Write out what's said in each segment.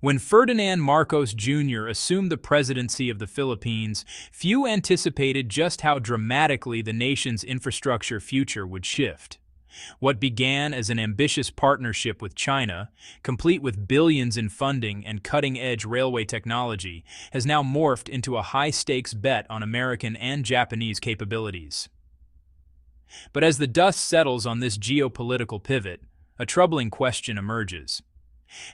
When Ferdinand Marcos Jr. assumed the presidency of the Philippines, few anticipated just how dramatically the nation's infrastructure future would shift. What began as an ambitious partnership with China, complete with billions in funding and cutting-edge railway technology, has now morphed into a high-stakes bet on American and Japanese capabilities. But as the dust settles on this geopolitical pivot, a troubling question emerges.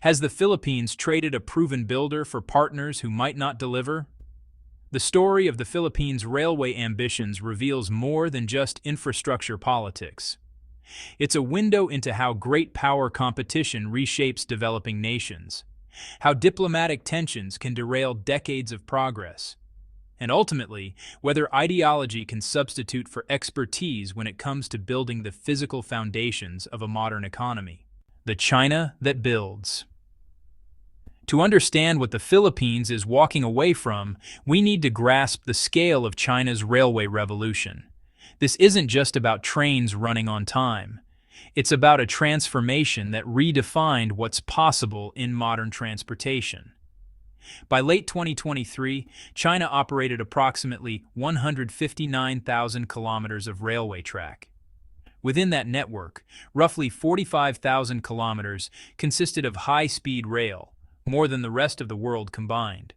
Has the Philippines traded a proven builder for partners who might not deliver? The story of the Philippines' railway ambitions reveals more than just infrastructure politics. It's a window into how great power competition reshapes developing nations, how diplomatic tensions can derail decades of progress, and ultimately, whether ideology can substitute for expertise when it comes to building the physical foundations of a modern economy. The China that builds. To understand what the Philippines is walking away from, we need to grasp the scale of China's railway revolution. This isn't just about trains running on time. It's about a transformation that redefined what's possible in modern transportation. By late 2023, China operated approximately 159,000 kilometers of railway track. Within that network, roughly 45,000 kilometers consisted of high-speed rail, more than the rest of the world combined.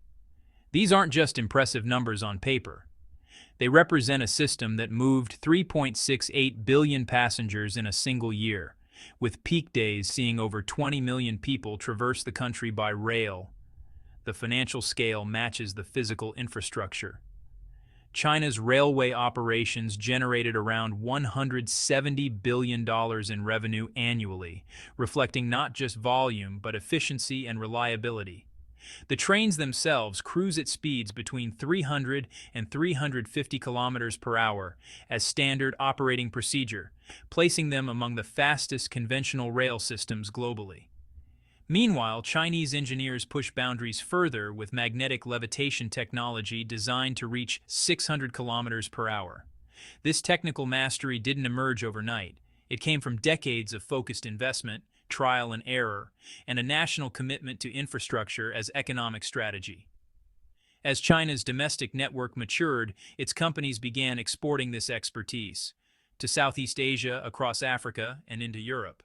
These aren't just impressive numbers on paper. They represent a system that moved 3.68 billion passengers in a single year, with peak days seeing over 20 million people traverse the country by rail. The financial scale matches the physical infrastructure. China's railway operations generated around $170 billion in revenue annually, reflecting not just volume but efficiency and reliability. The trains themselves cruise at speeds between 300 and 350 kilometers per hour as standard operating procedure, placing them among the fastest conventional rail systems globally. Meanwhile, Chinese engineers push boundaries further with magnetic levitation technology designed to reach 600 kilometers per hour. This technical mastery didn't emerge overnight. It came from decades of focused investment, trial and error, and a national commitment to infrastructure as economic strategy. As China's domestic network matured, its companies began exporting this expertise to Southeast Asia, across Africa, and into Europe.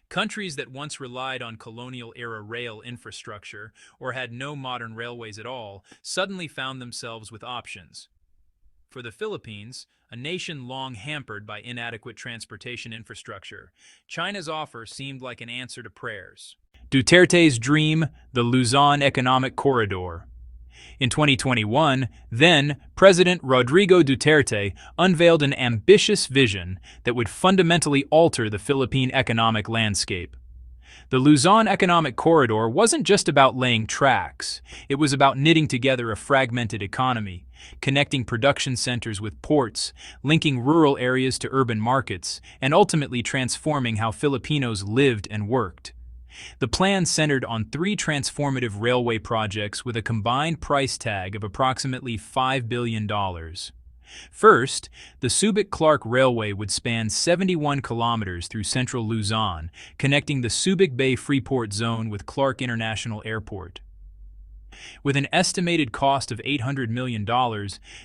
Countries that once relied on colonial-era rail infrastructure or had no modern railways at all suddenly found themselves with options. For the Philippines, a nation long hampered by inadequate transportation infrastructure, China's offer seemed like an answer to prayers. Duterte's dream, the Luzon Economic Corridor. In 2021, then-President Rodrigo Duterte unveiled an ambitious vision that would fundamentally alter the Philippine economic landscape. The Luzon Economic Corridor wasn't just about laying tracks. It was about knitting together a fragmented economy, connecting production centers with ports, linking rural areas to urban markets, and ultimately transforming how Filipinos lived and worked. The plan centered on three transformative railway projects with a combined price tag of approximately $5 billion. First, the Subic-Clark Railway would span 71 kilometers through central Luzon, connecting the Subic Bay Freeport Zone with Clark International Airport. With an estimated cost of $800 million,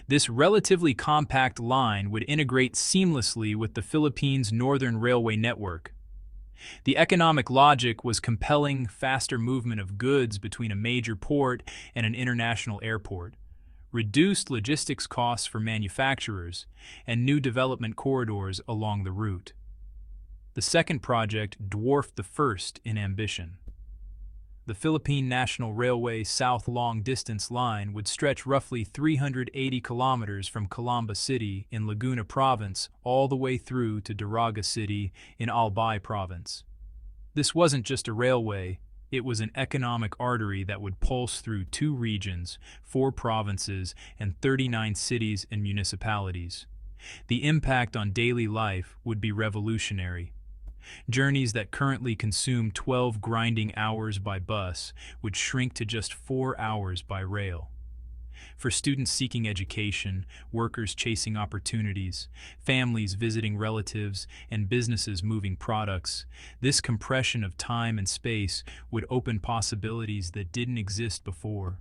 this relatively compact line would integrate seamlessly with the Philippines' northern railway network. The economic logic was compelling faster movement of goods between a major port and an international airport, reduced logistics costs for manufacturers, and new development corridors along the route. The second project dwarfed the first in ambition. The Philippine National Railway South Long-Distance Line would stretch roughly 380 kilometers from Calamba City in Laguna Province all the way through to Daraga City in Albay Province. This wasn't just a railway, it was an economic artery that would pulse through 2 regions, 4 provinces, and 39 cities and municipalities. The impact on daily life would be revolutionary. Journeys that currently consume 12 grinding hours by bus would shrink to just 4 hours by rail. For students seeking education, workers chasing opportunities, families visiting relatives, and businesses moving products, this compression of time and space would open possibilities that didn't exist before.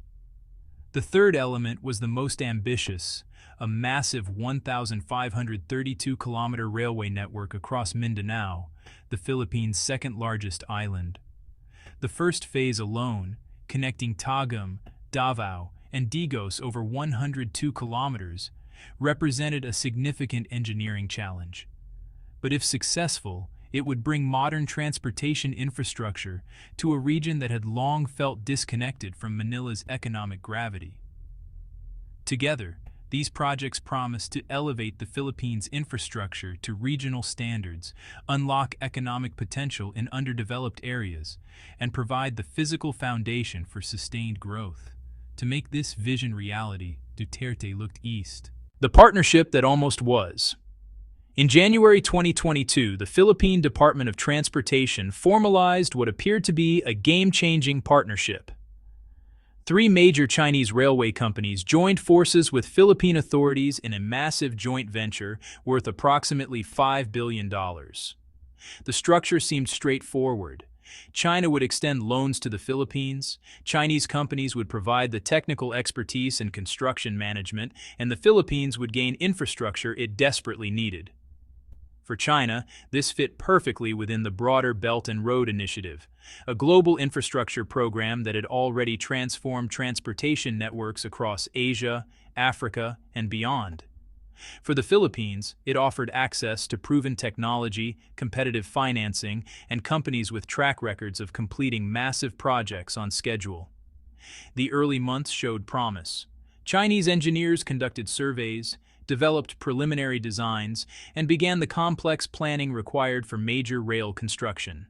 The third element was the most ambitious, a massive 1,532-kilometer railway network across Mindanao, the Philippines' second-largest island. The first phase alone, connecting Tagum, Davao, and Digos over 102 kilometers, represented a significant engineering challenge. But if successful, it would bring modern transportation infrastructure to a region that had long felt disconnected from Manila's economic gravity. Together, these projects promise to elevate the Philippines' infrastructure to regional standards, unlock economic potential in underdeveloped areas, and provide the physical foundation for sustained growth. To make this vision reality, Duterte looked east. The partnership that almost was. In January 2022, the Philippine Department of Transportation formalized what appeared to be a game-changing partnership. Three major Chinese railway companies joined forces with Philippine authorities in a massive joint venture worth approximately $5 billion. The structure seemed straightforward. China would extend loans to the Philippines, Chinese companies would provide the technical expertise and construction management, and the Philippines would gain infrastructure it desperately needed. For China, this fit perfectly within the broader Belt and Road Initiative, a global infrastructure program that had already transformed transportation networks across Asia, Africa, and beyond. For the Philippines, it offered access to proven technology, competitive financing, and companies with track records of completing massive projects on schedule. The early months showed promise. Chinese engineers conducted surveys, developed preliminary designs, and began the complex planning required for major rail construction.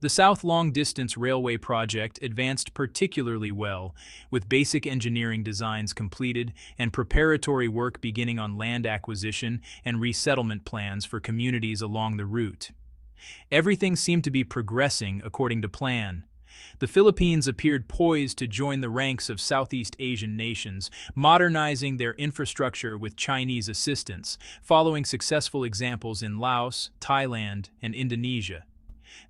The South Long Distance Railway project advanced particularly well, with basic engineering designs completed and preparatory work beginning on land acquisition and resettlement plans for communities along the route. Everything seemed to be progressing according to plan. The Philippines appeared poised to join the ranks of Southeast Asian nations, modernizing their infrastructure with Chinese assistance, following successful examples in Laos, Thailand, and Indonesia.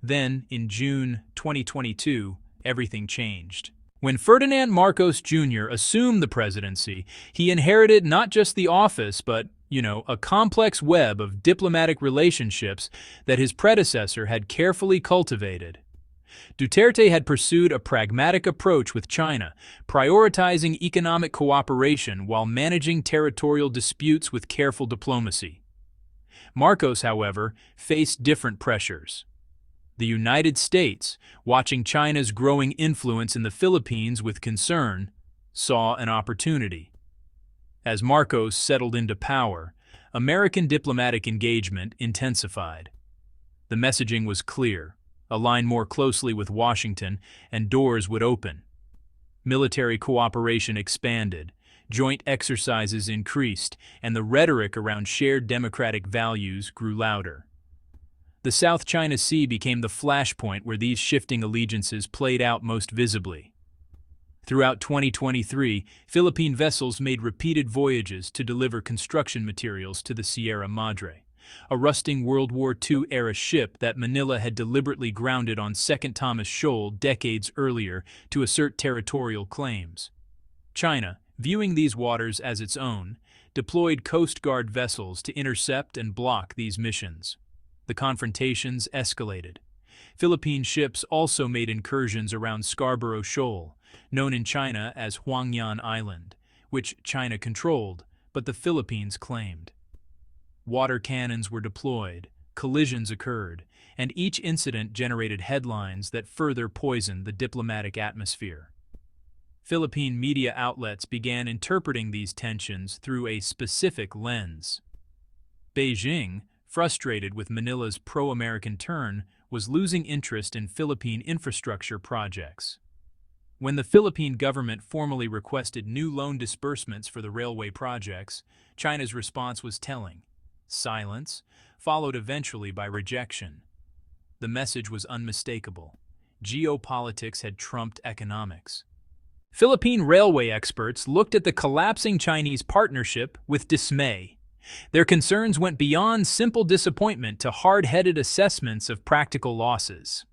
Then, in June 2022, everything changed. When Ferdinand Marcos Jr. assumed the presidency, he inherited not just the office, but, a complex web of diplomatic relationships that his predecessor had carefully cultivated. Duterte had pursued a pragmatic approach with China, prioritizing economic cooperation while managing territorial disputes with careful diplomacy. Marcos, however, faced different pressures. The United States, watching China's growing influence in the Philippines with concern, saw an opportunity. As Marcos settled into power, American diplomatic engagement intensified. The messaging was clear: align more closely with Washington, and doors would open. Military cooperation expanded, joint exercises increased, and the rhetoric around shared democratic values grew louder. The South China Sea became the flashpoint where these shifting allegiances played out most visibly. Throughout 2023, Philippine vessels made repeated voyages to deliver construction materials to the Sierra Madre, a rusting World War II-era ship that Manila had deliberately grounded on St. Thomas Shoal decades earlier to assert territorial claims. China, viewing these waters as its own, deployed Coast Guard vessels to intercept and block these missions. The confrontations escalated. Philippine ships also made incursions around Scarborough Shoal, known in China as Huangyan Island, which China controlled, but the Philippines claimed. Water cannons were deployed, collisions occurred, and each incident generated headlines that further poisoned the diplomatic atmosphere. Philippine media outlets began interpreting these tensions through a specific lens. Beijing, frustrated with Manila's pro-American turn, was losing interest in Philippine infrastructure projects. When the Philippine government formally requested new loan disbursements for the railway projects, China's response was telling. Silence, followed eventually by rejection. The message was unmistakable. Geopolitics had trumped economics. Philippine railway experts looked at the collapsing Chinese partnership with dismay. Their concerns went beyond simple disappointment to hard-headed assessments of practical losses.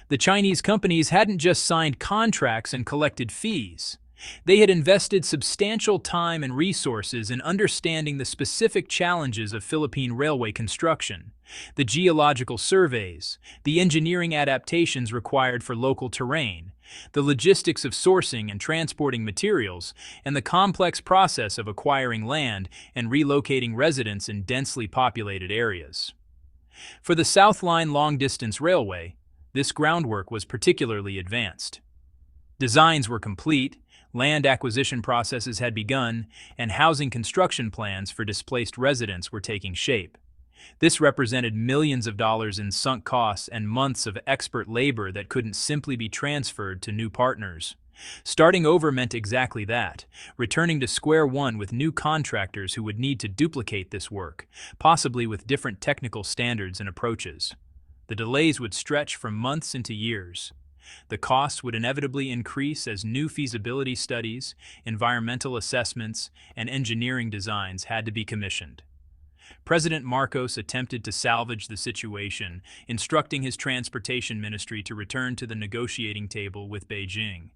The Chinese companies hadn't just signed contracts and collected fees. They had invested substantial time and resources in understanding the specific challenges of Philippine railway construction, the geological surveys, the engineering adaptations required for local terrain, the logistics of sourcing and transporting materials, and the complex process of acquiring land and relocating residents in densely populated areas. For the South Line long-distance railway, this groundwork was particularly advanced. Designs were complete, land acquisition processes had begun, and housing construction plans for displaced residents were taking shape. This represented millions of dollars in sunk costs and months of expert labor that couldn't simply be transferred to new partners. Starting over meant exactly that, returning to square one with new contractors who would need to duplicate this work, possibly with different technical standards and approaches. The delays would stretch from months into years. The costs would inevitably increase as new feasibility studies, environmental assessments, and engineering designs had to be commissioned. President Marcos attempted to salvage the situation, instructing his transportation ministry to return to the negotiating table with Beijing.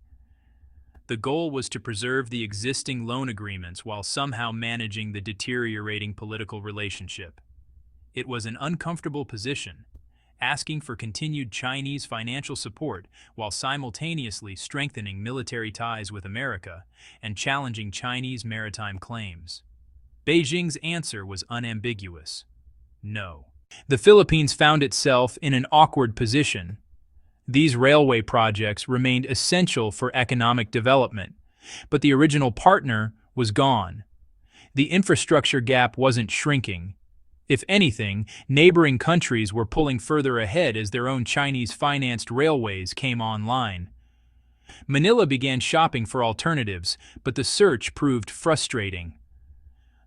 The goal was to preserve the existing loan agreements while somehow managing the deteriorating political relationship. It was an uncomfortable position, asking for continued Chinese financial support while simultaneously strengthening military ties with America and challenging Chinese maritime claims. Beijing's answer was unambiguous: no. The Philippines found itself in an awkward position. These railway projects remained essential for economic development, but the original partner was gone. The infrastructure gap wasn't shrinking. If anything, neighboring countries were pulling further ahead as their own Chinese-financed railways came online. Manila began shopping for alternatives, but the search proved frustrating.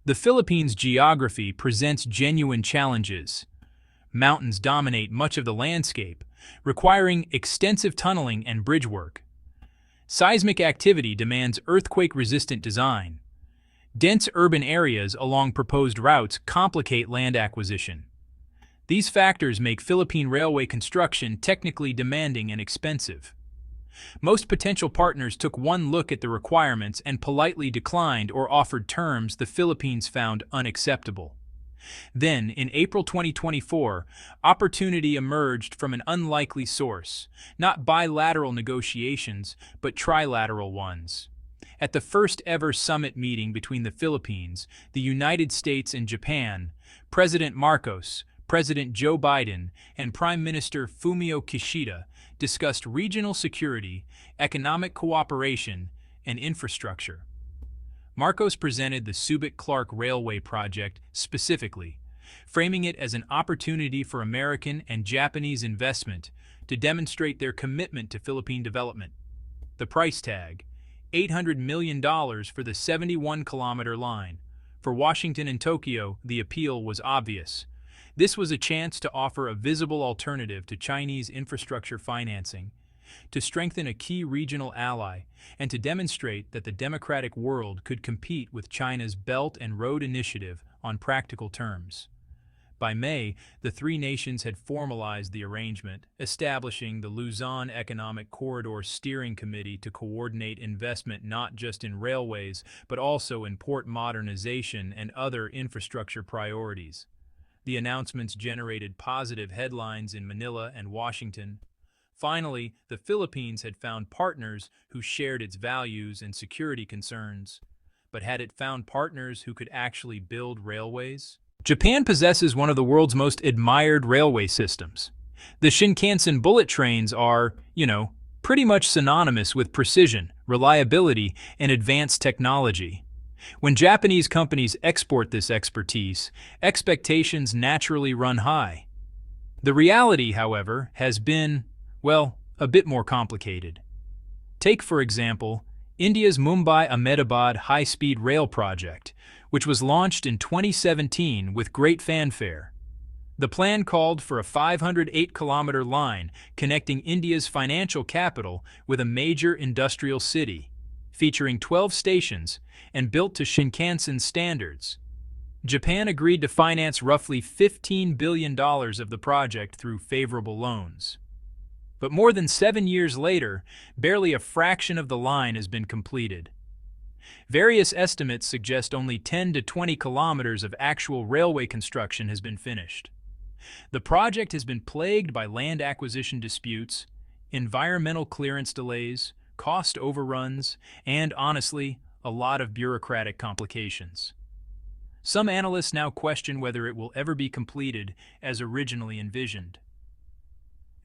The Philippines' geography presents genuine challenges. Mountains dominate much of the landscape, requiring extensive tunneling and bridge work. Seismic activity demands earthquake-resistant design. Dense urban areas along proposed routes complicate land acquisition. These factors make Philippine railway construction technically demanding and expensive. Most potential partners took one look at the requirements and politely declined or offered terms the Philippines found unacceptable. Then, in April 2024, opportunity emerged from an unlikely source, not bilateral negotiations, but trilateral ones. At the first-ever summit meeting between the Philippines, the United States and Japan, President Marcos, President Joe Biden, and Prime Minister Fumio Kishida discussed regional security, economic cooperation, and infrastructure. Marcos presented the Subic-Clark Railway project specifically, framing it as an opportunity for American and Japanese investment to demonstrate their commitment to Philippine development. The price tag: $800 million for the 71-kilometer line. For Washington and Tokyo, the appeal was obvious. This was a chance to offer a visible alternative to Chinese infrastructure financing, to strengthen a key regional ally, and to demonstrate that the democratic world could compete with China's Belt and Road Initiative on practical terms. By May, the three nations had formalized the arrangement, establishing the Luzon Economic Corridor Steering Committee to coordinate investment not just in railways, but also in port modernization and other infrastructure priorities. The announcements generated positive headlines in Manila and Washington. Finally, the Philippines had found partners who shared its values and security concerns. But had it found partners who could actually build railways? Japan possesses one of the world's most admired railway systems. The Shinkansen bullet trains are, pretty much synonymous with precision, reliability, and advanced technology. When Japanese companies export this expertise, expectations naturally run high. The reality, however, has been, a bit more complicated. Take, for example, India's Mumbai-Ahmedabad high-speed rail project, which was launched in 2017 with great fanfare. The plan called for a 508-kilometer line connecting India's financial capital with a major industrial city. featuring 12 stations and built to Shinkansen standards. Japan agreed to finance roughly $15 billion of the project through favorable loans. But more than 7 years later, barely a fraction of the line has been completed. Various estimates suggest only 10 to 20 kilometers of actual railway construction has been finished. The project has been plagued by land acquisition disputes, environmental clearance delays, cost overruns, and, honestly, a lot of bureaucratic complications. Some analysts now question whether it will ever be completed as originally envisioned.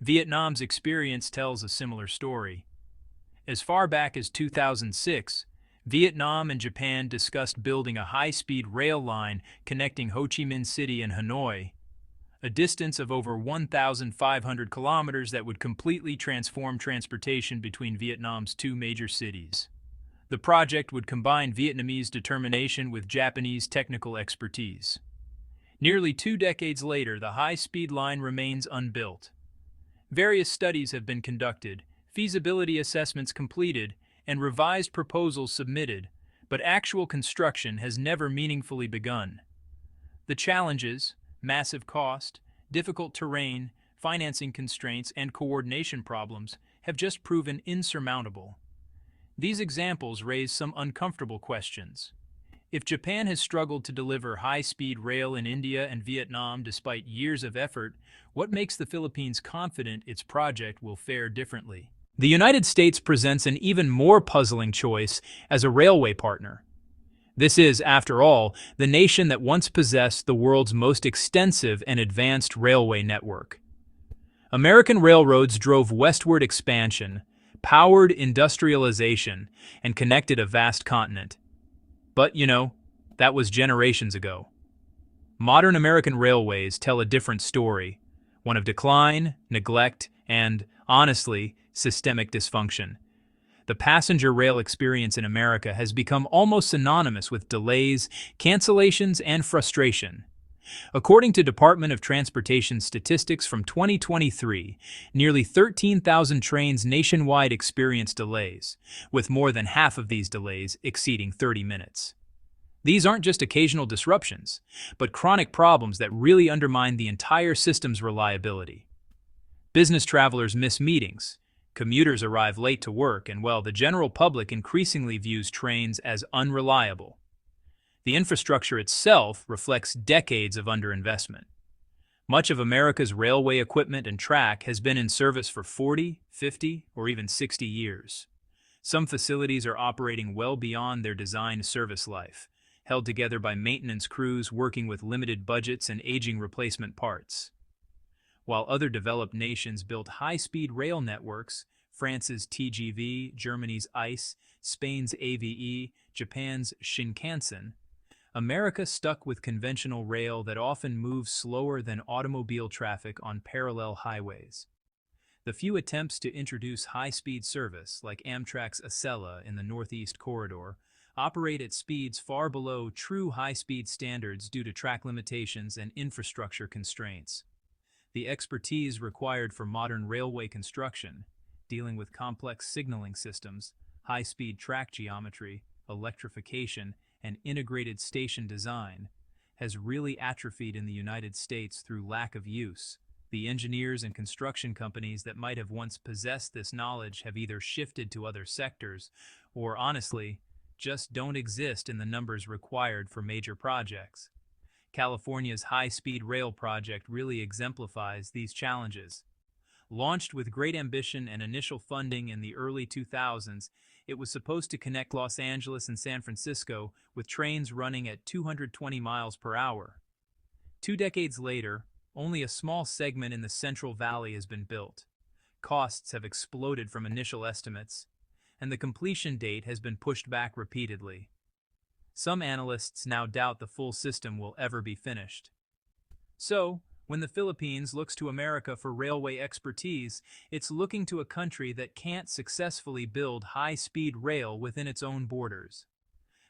Vietnam's experience tells a similar story. As far back as 2006, Vietnam and Japan discussed building a high-speed rail line connecting Ho Chi Minh City and Hanoi, a distance of over 1,500 kilometers that would completely transform transportation between Vietnam's two major cities. The project would combine Vietnamese determination with Japanese technical expertise. Nearly 2 decades later, the high-speed line remains unbuilt. Various studies have been conducted, feasibility assessments completed, and revised proposals submitted, but actual construction has never meaningfully begun. The challenges, massive cost, difficult terrain, financing constraints, and coordination problems have just proven insurmountable. These examples raise some uncomfortable questions. If Japan has struggled to deliver high-speed rail in India and Vietnam despite years of effort, what makes the Philippines confident its project will fare differently? The United States presents an even more puzzling choice as a railway partner. This is, after all, the nation that once possessed the world's most extensive and advanced railway network. American railroads drove westward expansion, powered industrialization, and connected a vast continent. But, that was generations ago. Modern American railways tell a different story, one of decline, neglect, and, honestly, systemic dysfunction. The passenger rail experience in America has become almost synonymous with delays, cancellations, and frustration. According to Department of Transportation statistics from 2023, nearly 13,000 trains nationwide experienced delays, with more than half of these delays exceeding 30 minutes. These aren't just occasional disruptions, but chronic problems that really undermine the entire system's reliability. Business travelers miss meetings, commuters arrive late to work, and the general public increasingly views trains as unreliable. The infrastructure itself reflects decades of underinvestment. Much of America's railway equipment and track has been in service for 40, 50, or even 60 years. Some facilities are operating well beyond their designed service life, held together by maintenance crews working with limited budgets and aging replacement parts. While other developed nations built high-speed rail networks, France's TGV, Germany's ICE, Spain's AVE, Japan's Shinkansen, America stuck with conventional rail that often moves slower than automobile traffic on parallel highways. The few attempts to introduce high-speed service, like Amtrak's Acela in the Northeast Corridor, operate at speeds far below true high-speed standards due to track limitations and infrastructure constraints. The expertise required for modern railway construction, dealing with complex signaling systems, high-speed track geometry, electrification, and integrated station design, has really atrophied in the United States through lack of use. The engineers and construction companies that might have once possessed this knowledge have either shifted to other sectors or, honestly, just don't exist in the numbers required for major projects. California's high-speed rail project really exemplifies these challenges. Launched with great ambition and initial funding in the early 2000s, it was supposed to connect Los Angeles and San Francisco with trains running at 220 miles per hour. 2 decades later, only a small segment in the Central Valley has been built. Costs have exploded from initial estimates, and the completion date has been pushed back repeatedly. Some analysts now doubt the full system will ever be finished. So, when the Philippines looks to America for railway expertise, it's looking to a country that can't successfully build high-speed rail within its own borders.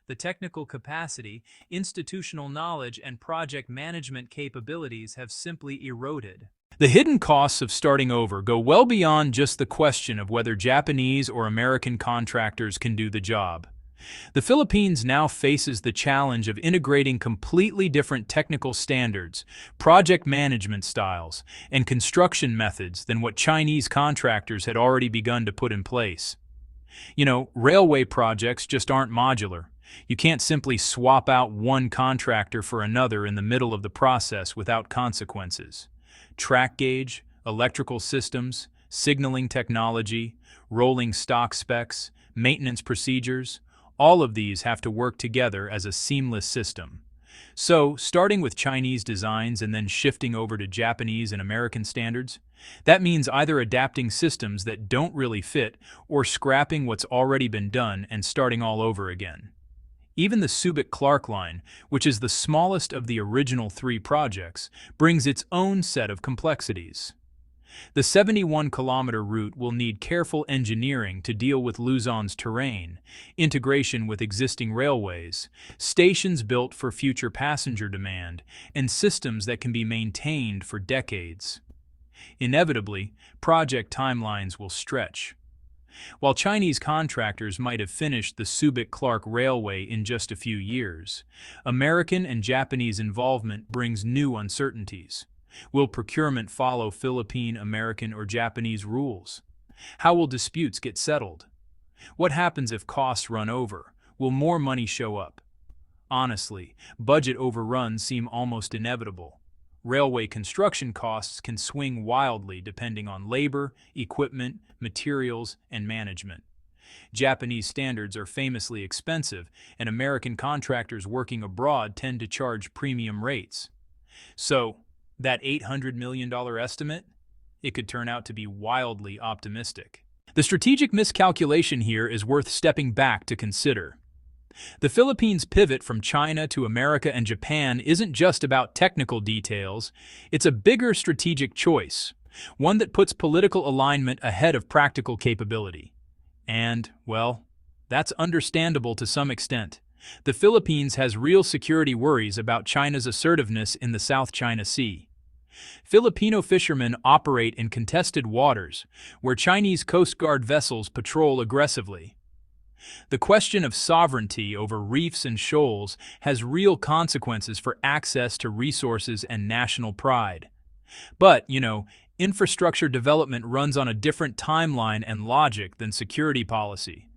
The technical capacity, institutional knowledge, and project management capabilities have simply eroded. The hidden costs of starting over go well beyond just the question of whether Japanese or American contractors can do the job. The Philippines now faces the challenge of integrating completely different technical standards, project management styles, and construction methods than what Chinese contractors had already begun to put in place. Railway projects just aren't modular. You can't simply swap out one contractor for another in the middle of the process without consequences. Track gauge, electrical systems, signaling technology, rolling stock specs, maintenance procedures, all of these have to work together as a seamless system. So, starting with Chinese designs and then shifting over to Japanese and American standards, that means either adapting systems that don't really fit or scrapping what's already been done and starting all over again. Even the Subic-Clark line, which is the smallest of the original 3 projects, brings its own set of complexities. The 71-kilometer route will need careful engineering to deal with Luzon's terrain, integration with existing railways, stations built for future passenger demand, and systems that can be maintained for decades. Inevitably, project timelines will stretch. While Chinese contractors might have finished the Subic-Clark Railway in just a few years, American and Japanese involvement brings new uncertainties. Will procurement follow Philippine, American, or Japanese rules? How will disputes get settled? What happens if costs run over? Will more money show up? Honestly, budget overruns seem almost inevitable. Railway construction costs can swing wildly depending on labor, equipment, materials, and management. Japanese standards are famously expensive, and American contractors working abroad tend to charge premium rates. So, that $800 million estimate? It could turn out to be wildly optimistic. The strategic miscalculation here is worth stepping back to consider. The Philippines' pivot from China to America and Japan isn't just about technical details, it's a bigger strategic choice, one that puts political alignment ahead of practical capability. And, well, that's understandable to some extent. The Philippines has real security worries about China's assertiveness in the South China Sea. Filipino fishermen operate in contested waters, where Chinese Coast Guard vessels patrol aggressively. The question of sovereignty over reefs and shoals has real consequences for access to resources and national pride. But, infrastructure development runs on a different timeline and logic than security policy.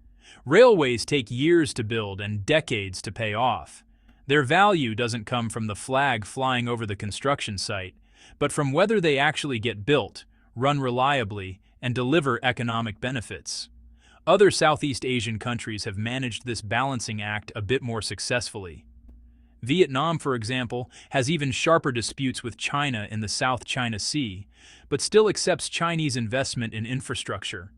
Railways take years to build and decades to pay off. Their value doesn't come from the flag flying over the construction site, but from whether they actually get built, run reliably, and deliver economic benefits. Other Southeast Asian countries have managed this balancing act a bit more successfully. Vietnam, for example, has even sharper disputes with China in the South China Sea, but still accepts Chinese investment in infrastructure.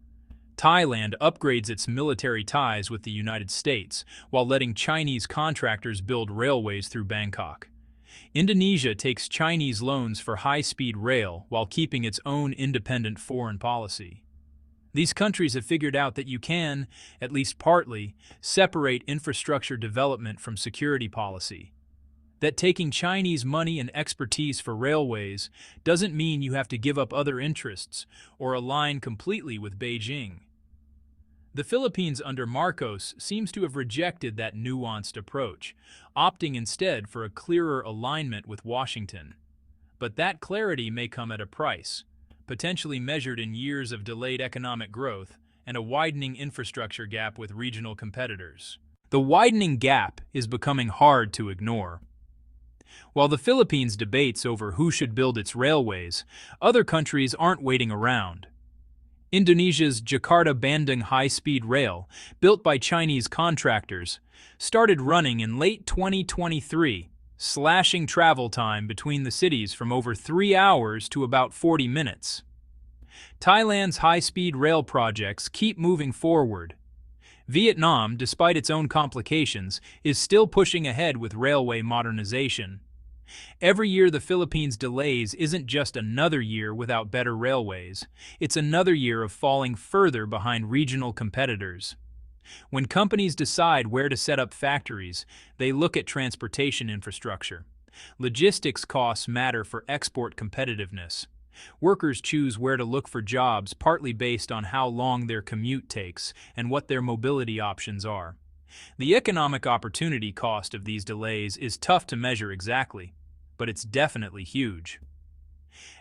Thailand upgrades its military ties with the United States while letting Chinese contractors build railways through Bangkok. Indonesia takes Chinese loans for high-speed rail while keeping its own independent foreign policy. These countries have figured out that you can, at least partly, separate infrastructure development from security policy. That taking Chinese money and expertise for railways doesn't mean you have to give up other interests or align completely with Beijing. The Philippines under Marcos seems to have rejected that nuanced approach, opting instead for a clearer alignment with Washington. But that clarity may come at a price, potentially measured in years of delayed economic growth and a widening infrastructure gap with regional competitors. The widening gap is becoming hard to ignore. While the Philippines debates over who should build its railways, other countries aren't waiting around. Indonesia's Jakarta-Bandung high-speed rail, built by Chinese contractors, started running in late 2023, slashing travel time between the cities from over 3 hours to about 40 minutes. Thailand's high-speed rail projects keep moving forward. Vietnam, despite its own complications, is still pushing ahead with railway modernization. Every year the Philippines delays isn't just another year without better railways, it's another year of falling further behind regional competitors. When companies decide where to set up factories, they look at transportation infrastructure. Logistics costs matter for export competitiveness. Workers choose where to look for jobs partly based on how long their commute takes and what their mobility options are. The economic opportunity cost of these delays is tough to measure exactly, but it's definitely huge.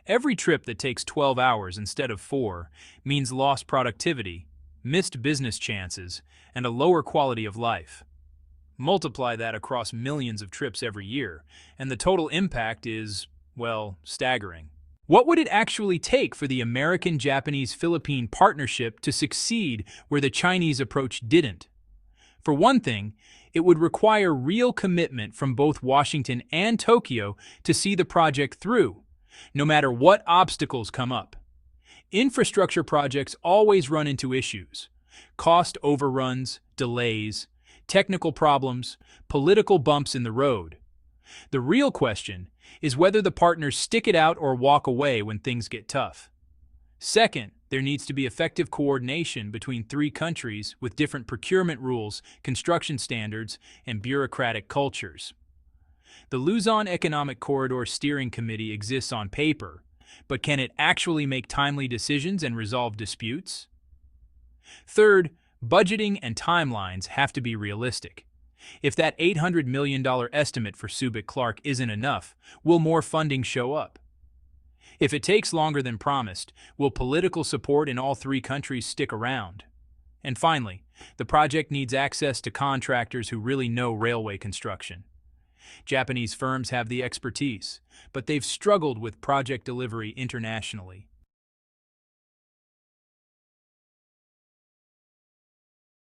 Every trip that takes 12 hours instead of 4 means lost productivity, missed business chances, and a lower quality of life. Multiply that across millions of trips every year, and the total impact is, well, staggering. What would it actually take for the American-Japanese-Philippine partnership to succeed where the Chinese approach didn't? For one thing, it would require real commitment from both Washington and Tokyo to see the project through, no matter what obstacles come up. Infrastructure projects always run into issues: cost overruns, delays, technical problems, political bumps in the road. The real question is whether the partners stick it out or walk away when things get tough. Second, there needs to be effective coordination between three countries with different procurement rules, construction standards, and bureaucratic cultures. The Luzon Economic Corridor Steering Committee exists on paper, but can it actually make timely decisions and resolve disputes? Third, budgeting and timelines have to be realistic. If that $800 million estimate for Subic-Clark isn't enough, will more funding show up? If it takes longer than promised, will political support in all three countries stick around? And finally, the project needs access to contractors who really know railway construction. Japanese firms have the expertise, but they've struggled with project delivery internationally.